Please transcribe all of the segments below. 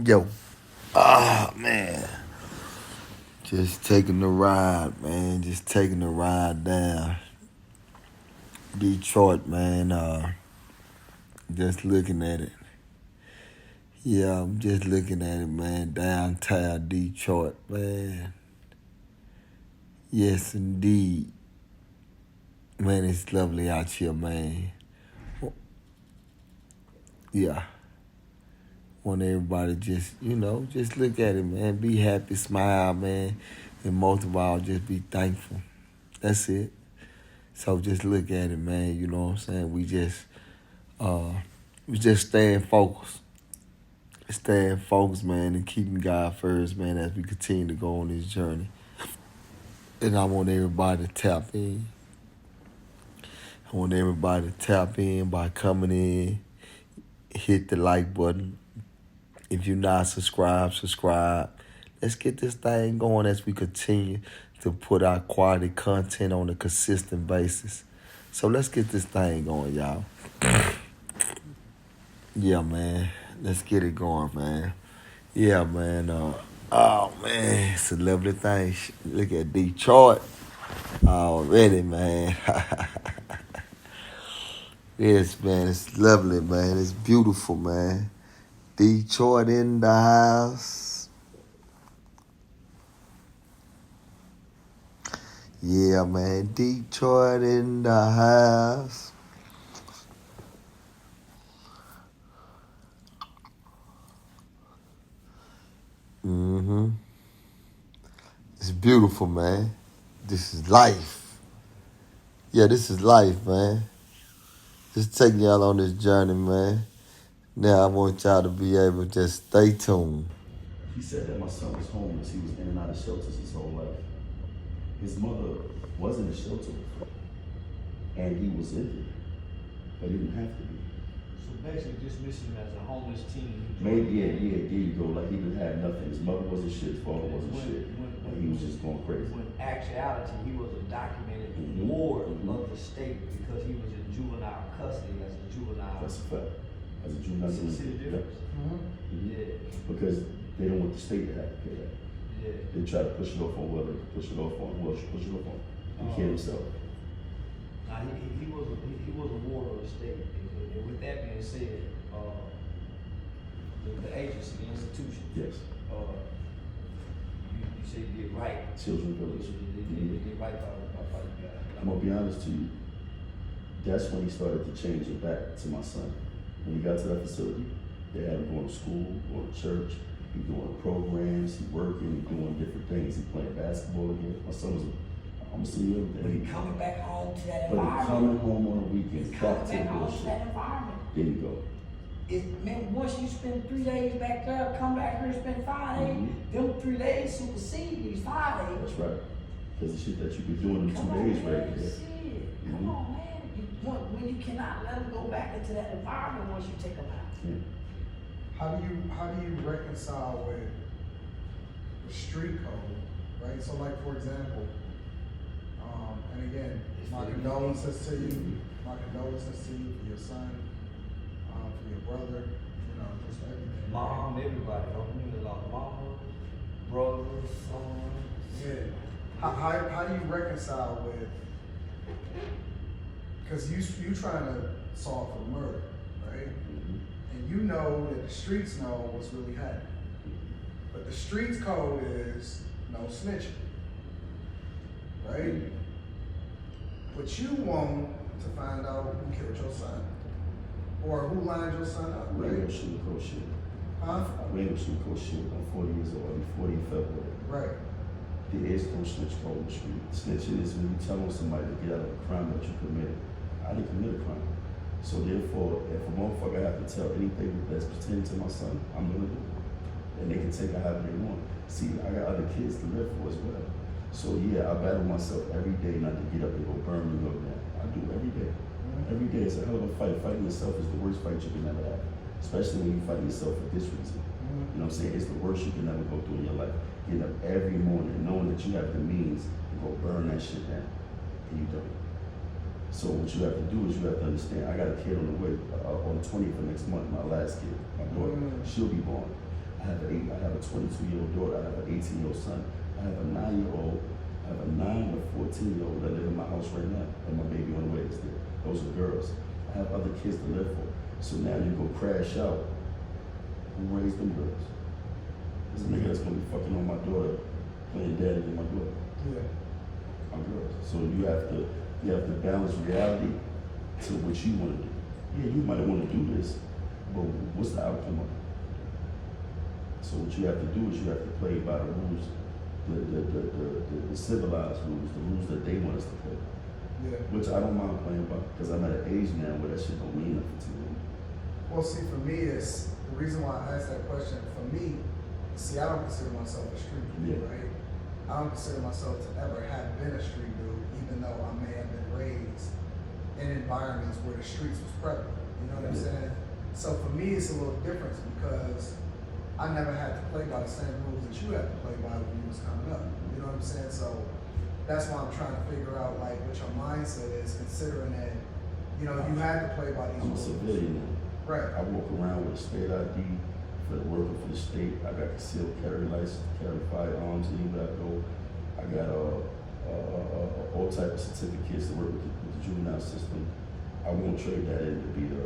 Yo, ah man, just taking the ride, man. Just taking the ride down Detroit, man. Just looking at it. Yeah, I'm just looking at it, man. Downtown Detroit, man. Yes, indeed, man. It's lovely out here, man. Yeah, want everybody just just look at it, man. Be happy, smile, man, and most of all, just be thankful. That's it. So just look at it, man. You know what I'm saying? Uh we just staying focused. Staying focused, man, and keeping God first, man, as we continue to go on this journey. And I want everybody to tap in. I want everybody to tap in by coming in, hit the like button. If you're not subscribed, subscribe. Let's get this thing going as we continue to put out quality content on a consistent basis. So let's get this thing going, y'all. Yeah, man. Let's get it going, man. Yeah, man. Oh, man. It's a lovely thing. Look at Detroit already, man. Yes, man. It's lovely, man. It's beautiful, man. Detroit in the house. Yeah, man. Detroit in the house. Mm-hmm. It's beautiful, man. This is life. Yeah, this is life, man. Just taking y'all on this journey, man. Now I want y'all to be able to just stay tuned. He said that my son was homeless. He was in and out of shelters his whole life. His mother was in a shelter, and he was in it, but he didn't have to be. So basically dismissing him as a homeless teen. Maybe, there you go. Like he didn't have nothing. His mother wasn't shit. His father wasn't shit. And he was just going crazy. When actuality, he was a documented ward of the state because he was in juvenile custody as a juvenile. That's a fact. As a juvenile. You see the difference? Yeah. Because they don't want the state to have to pay that. Yeah. They try to push it off on whoever they can push it off on. Who else you push it off on? He killed himself. Now he was a ward of the state. And with that being said, the agency, the institution. Yes. You say did right. Children Village. They did right by you guys. I'm gonna be honest to you. That's when he started to change it back to my son. When he got to that facility, they had him going to school, going to church. He doing programs. He working. He doing different things. He playing basketball again. My son was. I'm gonna see him. But he coming back home to that But environment. he coming home on the weekends. He's Back coming to the back home to bullshit. that environment. There you go. Man, once you spend 3 days back there, come back here and spend 5 days, them 3 days supersede these 5 days. That's right. Because the shit that you be doing in 2 days right there. Shit. Come on, man. When you cannot let them go back into that environment once you take them out. Yeah. How do you reconcile with the street code, right? So like for example, and again, my condolences to you. My condolences to you for your son, for your brother, just everything. Mom, everybody, don't mean a lot. Mom, brother, son. Yeah. How do you reconcile with? Because you trying to solve for the murder, right? And you know that the streets know what's really happening. But the streets code is no snitching, right? But you want to find out who killed your son or who lined your son up, We ain't right? gonna shoot cold shit. Huh? We ain't gonna shoot cold shit. I'm 40 years old. I'll be 40 in February. Right. There is no snitch code in the street. Snitching is when you tell somebody to get out of a crime that you committed. I didn't commit a crime. So therefore, if a motherfucker have to tell anything that's pertaining to my son, I'm gonna do it. And they can take it however they want. See, I got other kids to live for as well. So yeah, I battle myself every day not to get up and go burn New York down. I do every day. Every day it's a hell of a fight. Fighting yourself is the worst fight you can ever have. Especially when you fight yourself for this reason. You know what I'm saying? It's the worst you can ever go through in your life. Getting up every morning knowing that you have the means to go burn that shit down. And you don't. So what you have to do is you have to understand, I got a kid on the way, on the 20th of next month, my last kid, my daughter, she'll be born. I I have a 22-year-old daughter. I have an 18-year-old son. I have a 9-year-old. I have a 9 and a 14-year-old that live in my house right now, and my baby on the way is there. Those are girls. I have other kids to live for. So now you go crash out. Who raised them girls? There's a nigga that's gonna be fucking on my daughter, playing daddy with my daughter. Yeah. My girls. So you have to balance reality to what you want to do. Yeah, you might want to do this, but what's the outcome of it? So what you have to do is you have to play by the rules, the civilized rules, the rules that they want us to play. Yeah. Which I don't mind playing by, because I'm at an age now where that shit don't mean nothing to me. Well, see, for me, it's the reason why I asked that question. For me, see, I don't consider myself a street dude, Yeah. right? I don't consider myself to ever have been a street dude, even though I may have been raised in environments where the streets was prevalent. You know what I'm saying? So for me, it's a little different because I never had to play by the same rules that you had to play by when you was coming up. You know what I'm saying? So that's why I'm trying to figure out like what your mindset is, considering that you know you had to play by these I'm a rules. civilian now. Right. I walk around with a state ID for working for the state. I got concealed carry license to carry firearms anywhere I go. I got all type of certificates to work with the juvenile system. I won't trade that in to be a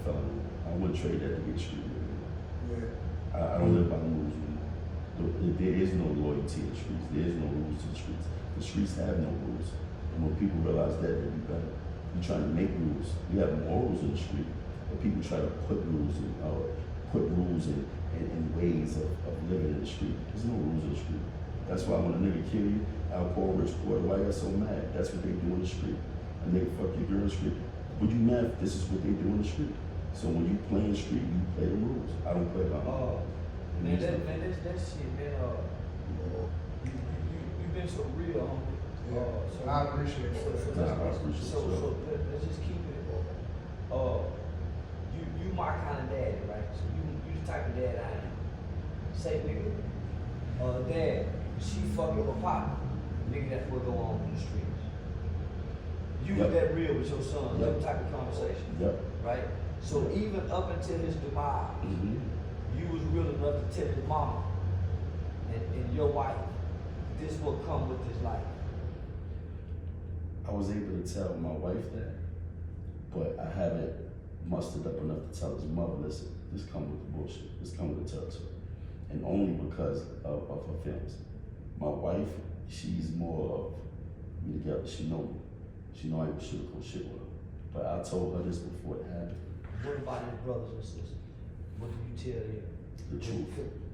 felon. I wouldn't trade that to be a street nigga. Yeah. I don't live by the rules anymore. There is no loyalty in the streets. There is no rules to the streets. The streets have no rules. And when people realize that, they'll be better. You're trying to make rules. We have morals in the street, but people try to put rules in, ways of living in the street. There's no rules in the street. That's why when a nigga kill you, Al Poor, Rich Poor, why you so mad? That's what they do in the street. A nigga fuck your girl in the street. Would you mad if this is what they do in the street? So when you play in the street, you play the rules. I don't play by them. Man, that shit, man, you've been so real, homie. Yeah. I appreciate it. So let's just keep it. You my kind of daddy, right? So you the type of dad I am. Say, nigga, dad, she fucking with pop. Nigga, that's what go on in the streets. You was that real with your son, that type of conversation. Yep. Right? So even up until his demise, you was real enough to tell his mama and your wife, this will come with his life. I was able to tell my wife that, but I haven't mustered up enough to tell his mother, listen, this come with the bullshit. This come with the territory. And only because of her feelings. My wife, she's more of me together. She know me. She know I ain't sugarcoat shit with her. But I told her this before it happened. What about his brothers and sisters? What do you tell them? The truth.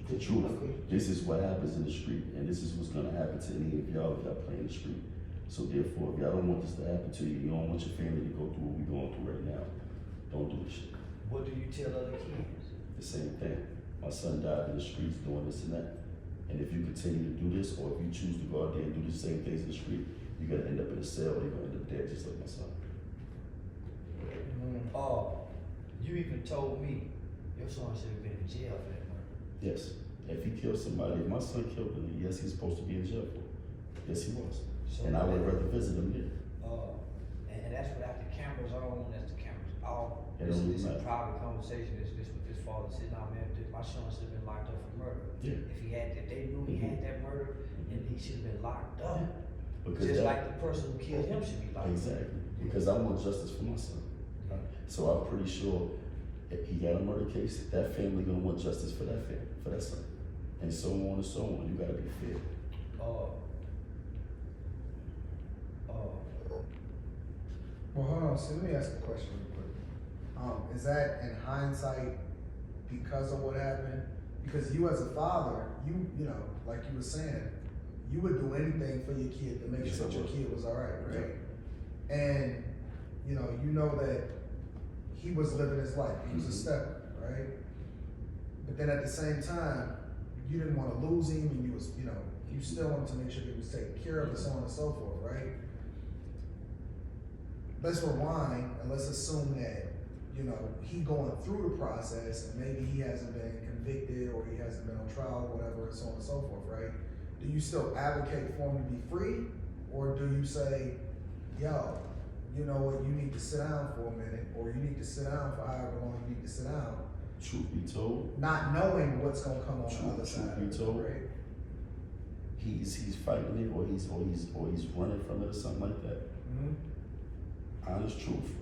The truth. This is what happens in the street, and this is what's gonna happen to any of y'all if y'all play in the street. So therefore, if y'all don't want this to happen to you, you don't want your family to go through what we're going through right now, don't do this shit. What do you tell other kids? The same thing. My son died in the streets doing this and that. And if you continue to do this, or if you choose to go out there and do the same things in the street, you're gonna end up in a cell, or you're gonna end up dead just like my son. You even told me your son should have been in jail for that murder. Yes. If he killed somebody, if my son killed him, yes, he's supposed to be in jail for it. Yes, he was. So and I would rather visit him there. And that's without the cameras on, that's the cameras off. It This don't is a matter. private conversation. This with this father sitting down, man, my son should have been locked up for murder. Yeah. If they knew he had that murder, and he should have been locked up. Because Just that- like the person who killed him should be locked up. Exactly. Because I want justice for my son. So I'm pretty sure if he got a murder case, that family gonna want justice for that family, for that son. And so on and so on. You gotta be fair. Well, hold on. So let me ask a question real quick. Is that in hindsight because of what happened? Because you as a father, you know, like you were saying, you would do anything for your kid to make Yes, sure I that your would. kid was all right, right? And you know that he was living his life. He was a stepper, right? But then at the same time, you didn't want to lose him, and you still wanted to make sure that he was taken care of, and so on and so forth, right? Let's rewind and let's assume that, he going through the process and maybe he hasn't been convicted or he hasn't been on trial or whatever and so on and so forth, right? Do you still advocate for him to be free? Or do you say, yo, you know what, you need to sit down for a minute, or you need to sit down for however long you need to sit down, Truth be told, Not knowing what's gonna come on the other truth side. be told, Right? he's fighting it, or he's running from it or something like that. Honest truth.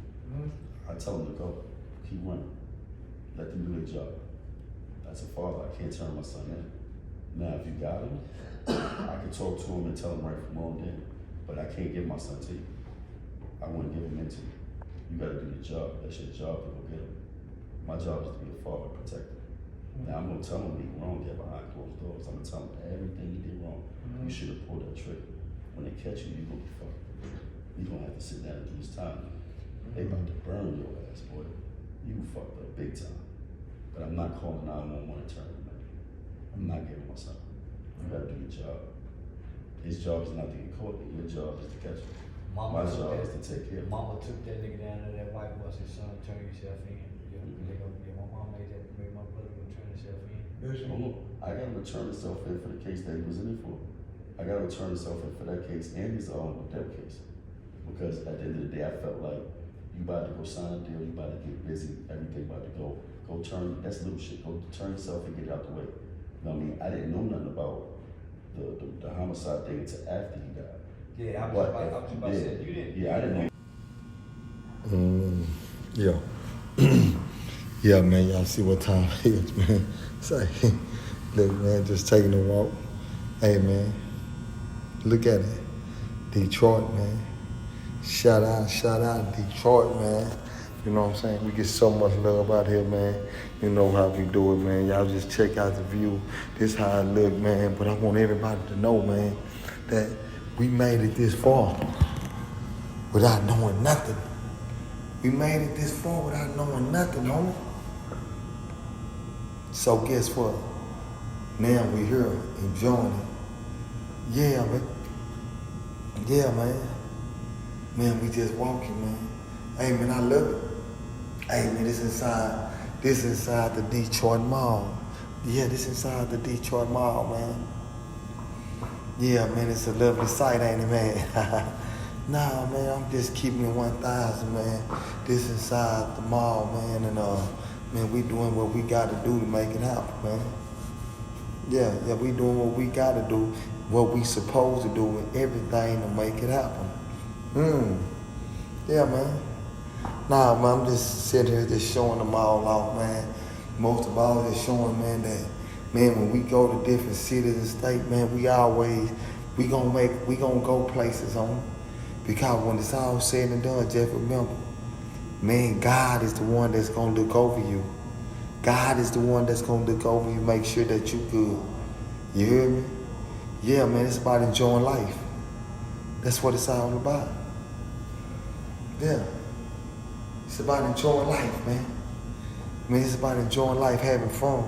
I tell him to go. Keep running. Let them do their job. As a father, I can't turn my son in. Now, if you got him, I can talk to him and tell him right from wrong then. But I can't give my son to you. I want to give him into you. You got to do your job. That's your job to go get him. My job is to be a father, protector. Now, I'm going to tell him he's wrong there behind closed doors. I'm going to tell him everything he did wrong. You should have pulled that trigger. When they catch you, you're going to be fucked. You're going to have to sit down and do this time. They about to burn your ass, boy. You fucked up big time. But I'm not calling 911 and turning him in. I'm not giving my son. You gotta do your job. His job is not to get caught. Your job is to catch him. My job is to take care of him. Mama took that nigga down to that white bus. His son, turn yourself in. My mom made my brother go turn himself in. Hold on. I gotta return himself in for the case that he was in it for. I gotta return himself in for that case and his with that case. Because at the end of the day, I felt like you about to go sign a deal, you about to get busy, everything about to go turn, that's little shit, go turn yourself and get out the way. You know what I mean? I didn't know nothing about the homicide thing until after he died. Yeah, I was just about to say, you didn't. Yeah, I didn't know. Yeah. Yeah, man, y'all see what time it is, man. Say, look, man, just taking a walk. Hey, man, look at it. Detroit, man. Shout out Detroit, man. You know what I'm saying? We get so much love out here, man. You know how we do it, man. Y'all just check out the view. This how it look, man. But I want everybody to know, man, that we made it this far without knowing nothing. We made it this far without knowing nothing, homie. So guess what? Now we here enjoying it. Yeah, man. Yeah, man. Man, we just walking, man. Hey, man, I love it. Hey, man, this inside the Detroit Mall. Yeah, this inside the Detroit Mall, man. Yeah, man, it's a lovely sight, ain't it, man? Nah, man, I'm just keeping it 1,000, man. This inside the mall, man, and man, we doing what we got to do to make it happen, man. Yeah, we doing what we got to do, what we supposed to do, and everything to make it happen. Yeah, man. Nah, man, I'm just sitting here just showing them all off, man. Most of all, just showing, man, that, man, when we go to different cities and states, man, we gonna go places on. Because when it's all said and done, just remember, man, God is the one that's gonna look over you. God is the one that's gonna look over you, make sure that you good. You hear me? Yeah, man, it's about enjoying life. That's what it's all about. Yeah. It's about enjoying life, man. Man, it's about enjoying life, having fun.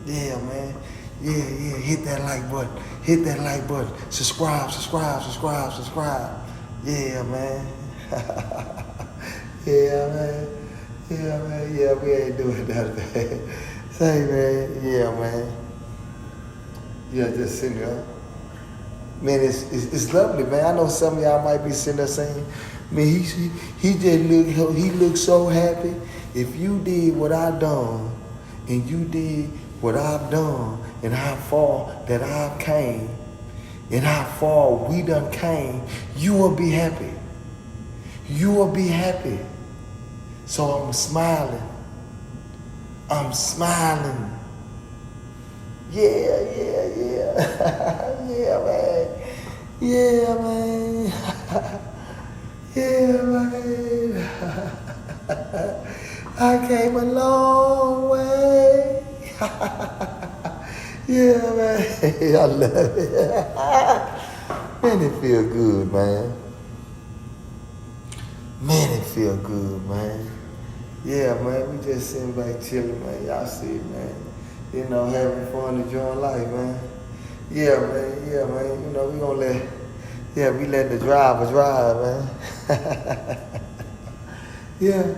Yeah, man. Yeah, hit that like button. Hit that like button. Subscribe. Yeah, man. Yeah, man. We ain't doing that, man. Say, man. Yeah, man. Yeah, just sitting there. Man, it's lovely, man. I know some of y'all might be sitting there saying, man, he looks so happy. If you did what I done, and you did what I've done, and how far that I've came, and how far we done came, you will be happy. You will be happy. So I'm smiling. Yeah. Yeah, man. Yeah, man. Yeah, man. I came a long way. Yeah, man. I love it. Man, it feel good, man. Man, it feel good, man. Yeah, man, we just sitting back chilling, man. Y'all see it, man. You know, having fun, enjoying life, man. Yeah, man. You know, we let the driver drive, man. Yeah,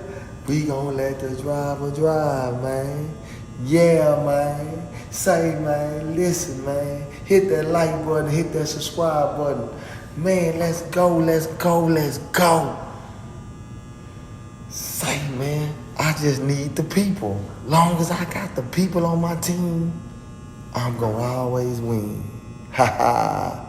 we gonna let the driver drive, man. Yeah, man. Say, man, listen, man. Hit that like button, hit that subscribe button. Man, let's go. Say, man, I just need the people. Long as I got the people on my team, I'm gonna always win. Ha ha.